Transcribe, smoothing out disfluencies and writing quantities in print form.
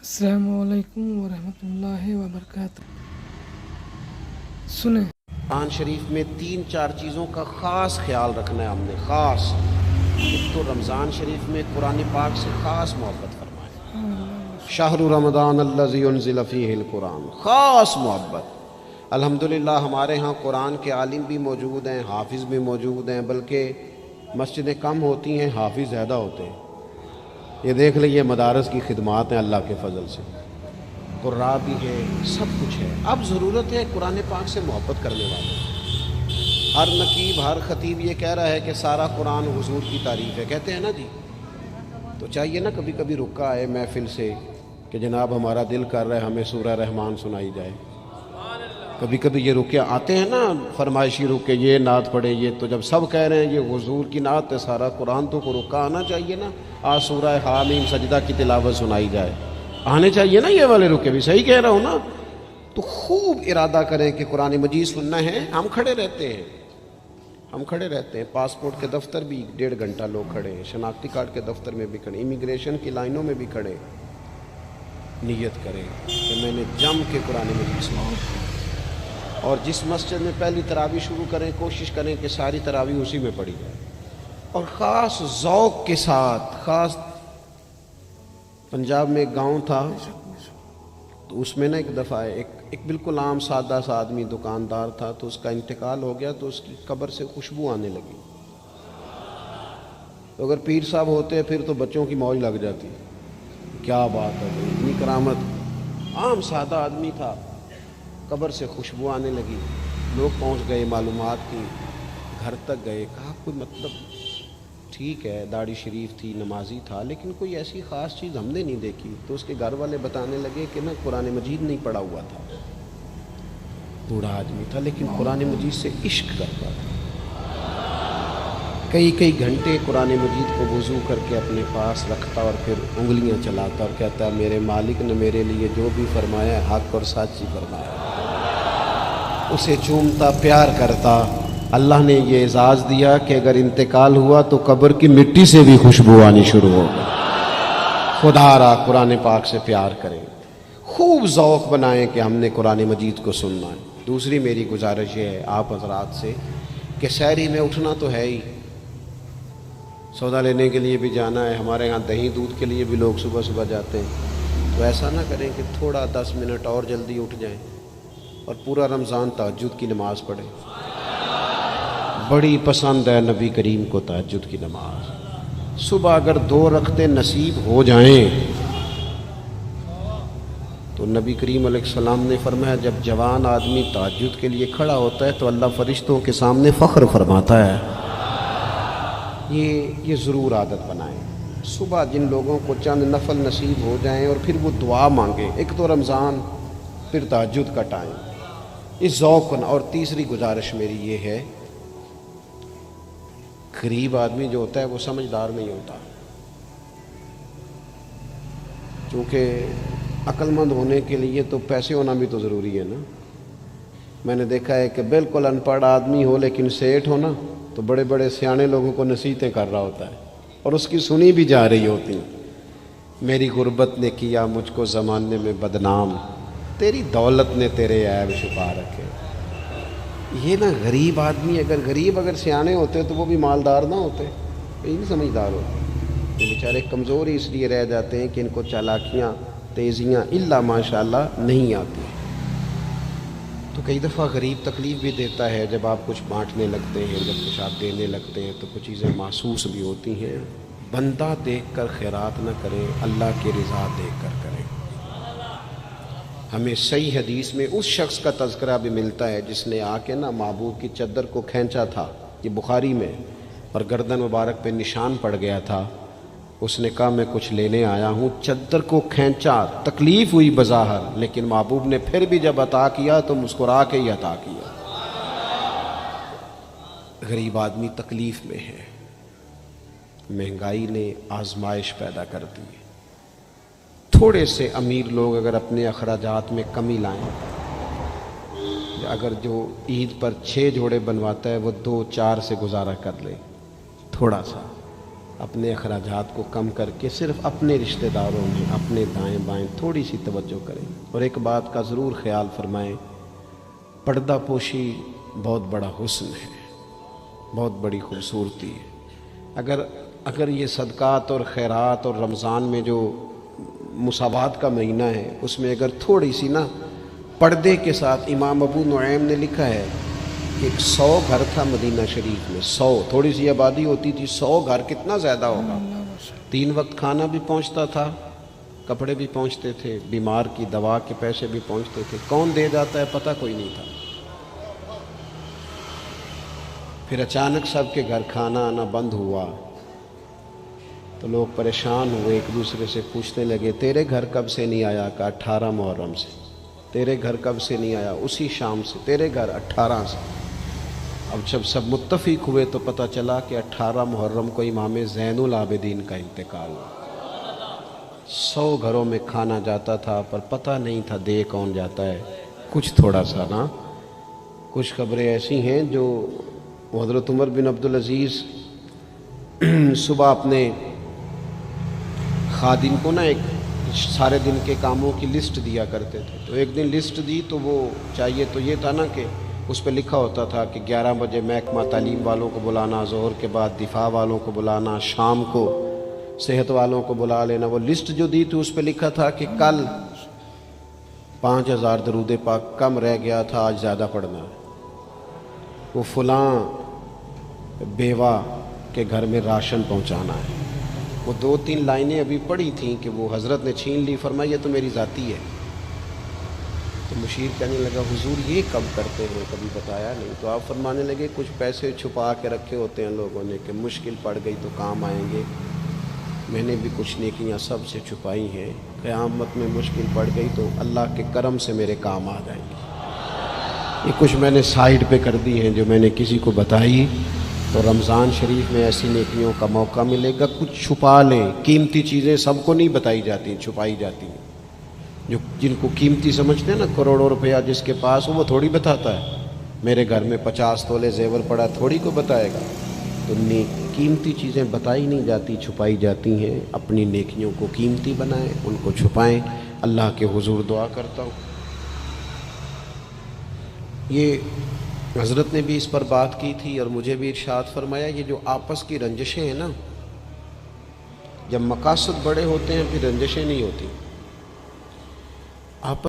अस्सलामु अलैकुम वरहमतुल्लाहि वबरकातुह। सुने कुरान शरीफ में 3-4 चीज़ों का ख़ास ख्याल रखना है हमने, ख़ास। एक तो रमज़ान शरीफ में कुरान पाक से ख़ास मोहब्बत फरमाए, शहरु रमज़ान अल्लज़ी उन्ज़िल फ़ीहिल कुरान, ख़ास मोहब्बत। अल्हम्दुलिल्लाह हमारे यहाँ कुरान के आलिम भी मौजूद हैं, हाफिज़ भी मौजूद हैं, बल्कि मस्जिदें कम होती हैं, हाफिज़ ज़्यादा होते हैं। ये देख लीजिए मदारस की खिदमात हैं अल्लाह के फजल से, कुर्रा भी है, सब कुछ है। अब ज़रूरत है कुरान पाक से मोहब्बत करने वाले। हर नकीब हर ख़तीब ये कह रहा है कि सारा कुरान हुजूर की तारीफ़ है, कहते हैं ना जी। तो चाहिए ना कभी कभी रुका आए महफिल से कि जनाब हमारा दिल कर रहा है हमें सूरह रहमान सुनाई जाए। कभी कभी ये रुके आते हैं ना, फरमाइशी रुके, ये नात पढ़े, ये तो जब सब कह रहे हैं ये हुजूर की नात है सारा कुरान, तो को रुका आना चाहिए ना। आज सूरह हामीम सजदा की तिलावत सुनाई जाए, आने चाहिए ना ये वाले रुके भी। सही कह रहा हूँ ना? तो खूब इरादा करें कि कुरान मजीद सुनना है। हम खड़े रहते हैं, पासपोर्ट के दफ्तर भी 1.5 घंटा लोग खड़े हैं, शनाख्ती कार्ड के दफ्तर में भी खड़े, इमिग्रेशन की लाइनों में भी खड़े। नियत करें कि मैंने जम के कुरान मजीद सुना। और जिस मस्जिद में पहली तरावी शुरू करें, कोशिश करें कि सारी तरावी उसी में पढ़ी जाए, और ख़ास ज़ौक़ के साथ। ख़ास पंजाब में एक गांव था, तो उसमें ना एक दफ़ा एक बिल्कुल आम सादा सा आदमी दुकानदार था, तो उसका इंतकाल हो गया, तो उसकी कब्र से खुशबू आने लगी। तो अगर पीर साहब होते फिर तो बच्चों की मौज लग जाती, क्या बात है, इतनी करामत। आम सादा आदमी था, कब्र से खुशबू आने लगी। लोग पहुंच गए, मालूमात की, घर तक गए, कहा कोई मतलब ठीक है दाढ़ी शरीफ थी, नमाजी था, लेकिन कोई ऐसी ख़ास चीज़ हमने नहीं देखी। तो उसके घर वाले बताने लगे कि ना कुरान मजीद नहीं पढ़ा हुआ था, बूढ़ा आदमी था, लेकिन कुरान मजीद से इश्क करता था। कई कई घंटे कुरान मजीद को वज़ू करके अपने पास रखता और फिर उंगलियां चलाता और कहता मेरे मालिक ने मेरे लिए जो भी फरमाया हक और सच ही फरमाया। उसे चूमता, प्यार करता। अल्लाह ने ये एजाज़ दिया कि अगर इंतकाल हुआ तो कब्र की मिट्टी से भी खुशबू आनी शुरू हो गई। खुदारा कुरान पाक से प्यार करें, खूब ज़ौक़ बनाएं कि हमने कुरान मजीद को सुनना है। दूसरी मेरी गुजारिश ये है आप हज़रात से कि सहरी में उठना तो है ही, सौदा लेने के लिए भी जाना है। हमारे यहाँ दही दूध के लिए भी लोग सुबह सुबह जाते हैं। तो ऐसा ना करें कि थोड़ा 10 मिनट और जल्दी उठ जाएं और पूरा रमज़ान तहज्जुद की नमाज़ पढ़ें। बड़ी पसंद है नबी करीम को तहज्जुद की नमाज। सुबह अगर 2 रखते नसीब हो जाएं तो नबी करीम अलैहिस्सलाम ने फरमाया जब जवान आदमी तहज्जुद के लिए खड़ा होता है तो अल्लाह फरिश्तों के सामने फ़ख्र फरमाता है। ये ज़रूर आदत बनाएं। सुबह जिन लोगों को चंद नफल नसीब हो जाएं और फिर वो दुआ मांगे, एक तो रमज़ान फिर तहज्जुद का टाइम, इस ज़ौक़। और तीसरी गुजारिश मेरी ये है, गरीब आदमी जो होता है वो समझदार नहीं होता, क्योंकि अक्लमंद होने के लिए तो पैसे होना भी तो ज़रूरी है ना। मैंने देखा है कि बिल्कुल अनपढ़ आदमी हो लेकिन सेठ हो ना, तो बड़े बड़े सियाने लोगों को नसीहतें कर रहा होता है और उसकी सुनी भी जा रही होती। मेरी गुर्बत ने किया मुझको ज़माने में बदनाम, तेरी दौलत ने तेरे ऐब छुपा रखे। ये ना गरीब आदमी, अगर सियाने होते तो वो भी मालदार ना होते, ये नहीं समझदार होते। ये बेचारे कमज़ोर ही इसलिए रह जाते हैं कि इनको चालाकियाँ तेज़ियाँ इल्ला माशाअल्लाह नहीं आती। तो कई दफ़ा गरीब तकलीफ़ भी देता है। जब आप कुछ बांटने लगते हैं, जब कुछ आप देने लगते हैं तो कुछ चीज़ें महसूस भी होती हैं। बंदा देख कर खैरात न करें, अल्लाह की रज़ा देख कर करें। हमें सही हदीस में उस शख्स का तज़किरा भी मिलता है जिसने आके ना महबूब की चद्दर को खींचा था, ये बुखारी में, और गर्दन मुबारक पे निशान पड़ गया था। उसने कहा मैं कुछ लेने आया हूँ, चद्दर को खींचा, तकलीफ़ हुई बज़ाहिर, लेकिन महबूब ने फिर भी जब अता किया तो मुस्कुरा के ही अता किया। गरीब आदमी तकलीफ़ में है, महंगाई ने आजमाइश पैदा कर दी। थोड़े से अमीर लोग अगर अपने अखराजात में कमी लाएं, अगर जो ईद पर 6 जोड़े बनवाता है वो 2-4 से गुजारा कर ले, थोड़ा सा اپنے اخراجات کو کم کر کے صرف اپنے رشتہ داروں میں اپنے دائیں بائیں تھوڑی سی توجہ کریں. اور ایک بات کا ضرور خیال فرمائیں، پردہ پوشی بہت بڑا حسن ہے، بہت بڑی خوبصورتی ہے. اگر یہ صدقات اور خیرات اور رمضان میں جو مساوات کا مہینہ ہے، اس میں اگر تھوڑی سی نا پردے کے ساتھ، امام ابو نعیم نے لکھا ہے کہ 100 گھر تھا مدینہ شریف میں، 100 تھوڑی سی آبادی ہوتی تھی، 100 گھر کتنا زیادہ ہوگا. 3 وقت کھانا بھی پہنچتا تھا، کپڑے بھی پہنچتے تھے، بیمار کی دوا کے پیسے بھی پہنچتے تھے. کون دے جاتا ہے پتہ کوئی نہیں تھا. پھر اچانک سب کے گھر کھانا آنا بند ہوا تو لوگ پریشان ہوئے، ایک دوسرے سے پوچھنے لگے تیرے گھر کب سے نہیں آیا؟ کہا 18 محرم سے. تیرے گھر کب سے نہیں آیا؟ اسی شام سے. تیرے گھر 18 سے. اب جب سب متفق ہوئے تو پتہ چلا کہ 18 محرم کو امام زین العابدین کا انتقال ہوا. 100 گھروں میں کھانا جاتا تھا پر پتہ نہیں تھا دے کون جاتا ہے. کچھ تھوڑا سا نا، کچھ خبریں ایسی ہیں جو حضرت عمر بن عبدالعزیز صبح اپنے خادم کو نا ایک سارے دن کے کاموں کی لسٹ دیا کرتے تھے. تو ایک دن لسٹ دی تو وہ چاہیے تو یہ تھا نا کہ اس پہ لکھا ہوتا تھا کہ 11 بجے محکمہ تعلیم والوں کو بلانا، ظہر کے بعد دفاع والوں کو بلانا، شام کو صحت والوں کو بلا لینا. وہ لسٹ جو دی تھی اس پہ لکھا تھا کہ کل 5000 درود پاک کم رہ گیا تھا، آج زیادہ پڑھنا ہے. وہ فلاں بیوہ کے گھر میں راشن پہنچانا ہے. وہ 2-3 لائنیں ابھی پڑھی تھیں کہ وہ حضرت نے چھین لی، فرمایا یہ تو میری ذاتی ہے. تو مشیر کہنے لگا حضور یہ کب کرتے ہیں؟ کبھی بتایا نہیں. تو آپ فرمانے لگے کچھ پیسے چھپا کے رکھے ہوتے ہیں لوگوں نے کہ مشکل پڑ گئی تو کام آئیں گے. میں نے بھی کچھ نیکیاں سب سے چھپائی ہیں، قیامت میں مشکل پڑ گئی تو اللہ کے کرم سے میرے کام آ جائیں گے. یہ کچھ میں نے سائیڈ پہ کر دی ہیں جو میں نے کسی کو بتائی. تو رمضان شریف میں ایسی نیکیوں کا موقع ملے گا. کچھ چھپا لیں، قیمتی چیزیں سب کو نہیں بتائی جاتی، چھپائی جاتی ہیں. جو جن کو قیمتی سمجھتے ہیں نا، کروڑوں روپیہ جس کے پاس وہ تھوڑی بتاتا ہے میرے گھر میں 50 تولے زیور پڑا، تھوڑی کو بتائے گا. تو قیمتی چیزیں بتائی نہیں جاتی، چھپائی جاتی ہیں. اپنی نیکیوں کو قیمتی بنائیں، ان کو چھپائیں. اللہ کے حضور دعا کرتا ہوں. یہ حضرت نے بھی اس پر بات کی تھی اور مجھے بھی ارشاد فرمایا، یہ جو آپس کی رنجشیں ہیں نا، جب مقاصد بڑے ہوتے ہیں پھر رنجشیں نہیں ہوتی. آپس